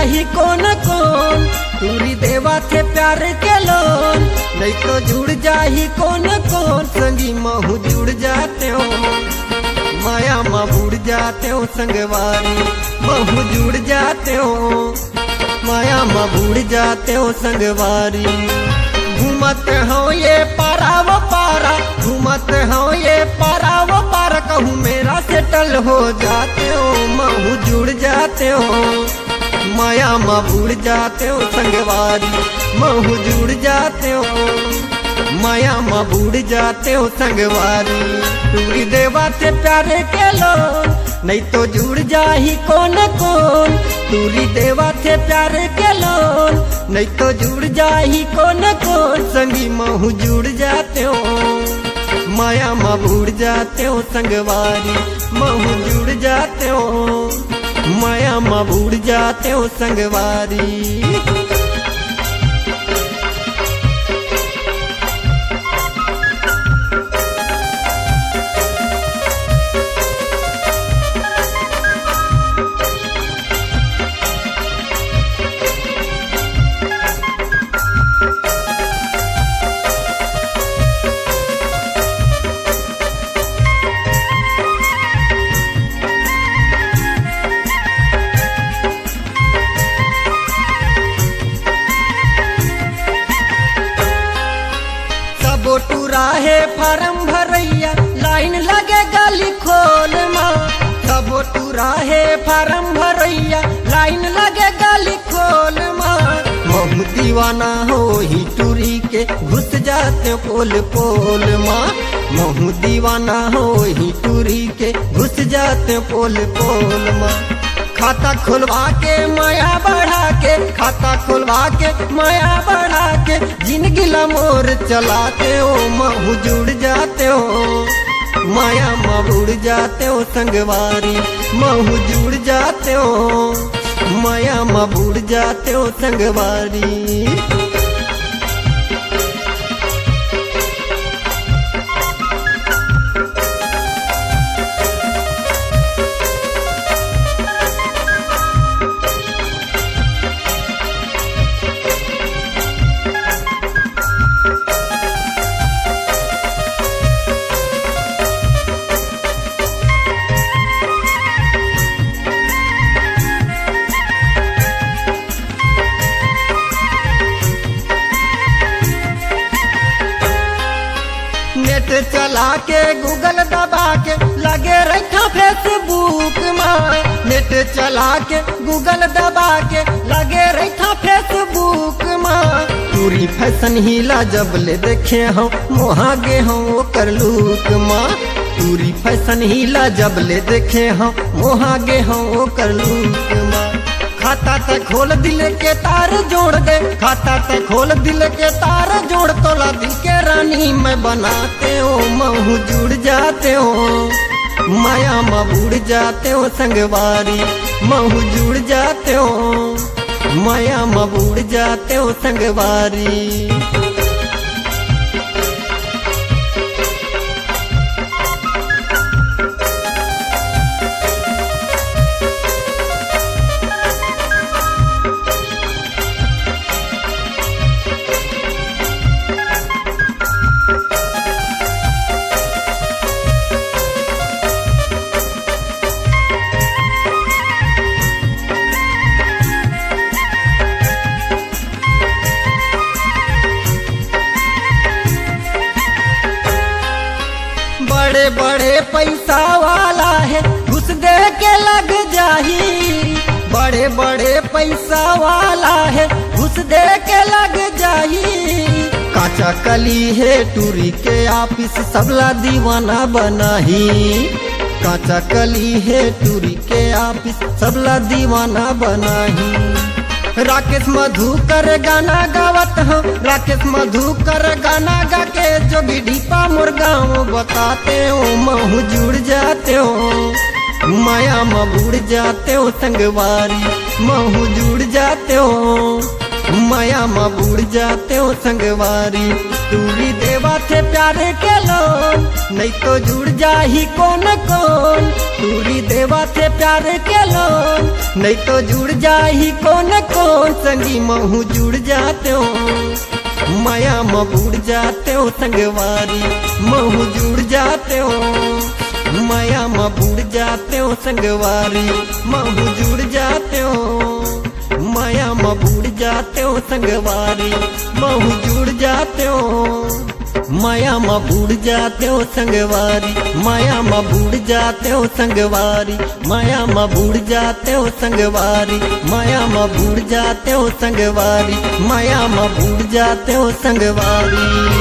जाही कौन कौन, तूरी देवा थे प्यार के लोन। नहीं तो जुड़ जाही कौन कौन, संगी महू जुड़ जाते हो, माया माँ बुड़ जाते हो संगवारी, महू जुड़ जाते हो, माया माँ बुड़ जाते हो संगवारी। घूमते हो ये पारा वो पारा, घूमते हो ये पारा वो पारा, कहूँ मेरा सेटल हो जाते हो, महू जुड़ जाते हो, माया माँ बुड़ जाते हो संगवारी, महू जुड़ जाते हो, माया माँ बुड़ जाते हो संगवारी। तूरी देवा से प्यारे के लोन, नहीं तो जुड़ जाही कौन कौन, तूरी देवा से प्यारे के लोन। नहीं तो जुड़ जाही कौन कौन, संगी महू जुड़ जाते हो, माया माँ बुड़ जाते हो संगवारी, महू जुड़ जाते हो, माया माँ बुड़ जाते हो संगवारी। राहे फार्म भरैया, लाइन लगे गली खोल माँ। सब तू राहे फार्म भरैया, लाइन लगे गली खोल माँ। महू दीवाना हो ही टूरी के, घुस जाते पोल पोल माँ। महू दीवाना हो ही टूरी के, घुस जाते पोल पोल माँ। खाता खुलवा के माया बढ़ा के, खाता खुलवा के माया बढ़ा के, जिंदगी मोर चलाते हो, महू जुड़ जाते हो, माया माँ बुड़ जाते हो संगवारी, महू जुड़ जाते हो, माया माँ बुड़ जाते हो संगवारी। नेट चला के गूगल दबा के, लगे रखा फेसबुक माँ। नेट चला के गूगल दबा के, लगे रखा फेसबुक माँ। पूरी फैशन हिला जब ले देखे हो, मोहागे हो कर लूक माँ। पूरी फैशन हिला जब ले देखे हो, मोहागे हो कर लूक माँ। खाता ते खोल दिल के तार जोड़ दे, खाता ते खोल दिल के तार जोड़, तोला दिल के रानी में बनाते हो, महू जुड़ जाते हो, माया माँ बुड़ जाते हो संगवारी, महू जुड़ जाते हो, माया माँ बुड़ जाते हो संगवारी। बड़े बड़े पैसा वाला है, घुस दे के लग जाही। बड़े बड़े पैसा वाला है, घुस दे के लग जाही। काचा कली है टूरी के ऑफिस, सबला दीवाना बनाही। काचा कली है टूरी के ऑफिस, सबला दीवाना बनाही। राकेश मधुकर गाना गावत हो, राकेश मधुकर गाना गा के, जोगी ढीपा मोर गाँव बताते हो, महू जुड़ जाते हो, माया माँ बुड़ जाते हो संगवारी, महू जुड़ जाते हो, माया में बुड़ जाते हो संगवारी। दूरी देवा थे प्यारे के लोन, नहीं तो जुड़ जाही कौन कौन। दूरी देवा थे प्यारे के लोन, नहीं तो जुड़ जाही कौन कौन। संगी महू जुड़ जाते हो, माया में बुड़ जाते हो संगवारी। महू जुड़ जाते हो, माया में बुड़ जाते हो संगवारी। महू जुड़ जाते हो, माया में बुड़ जाते हो संगवारी। महू जुड़ जाते हो, माया में बुड़ जाते हो संगवारी। माया में बुड़ जाते हो संगवारी। माया में बुड़ जाते हो संगवारी। माया में बुड़ जाते हो संगवारी। माया में बुड़ जाते हो संगवारी।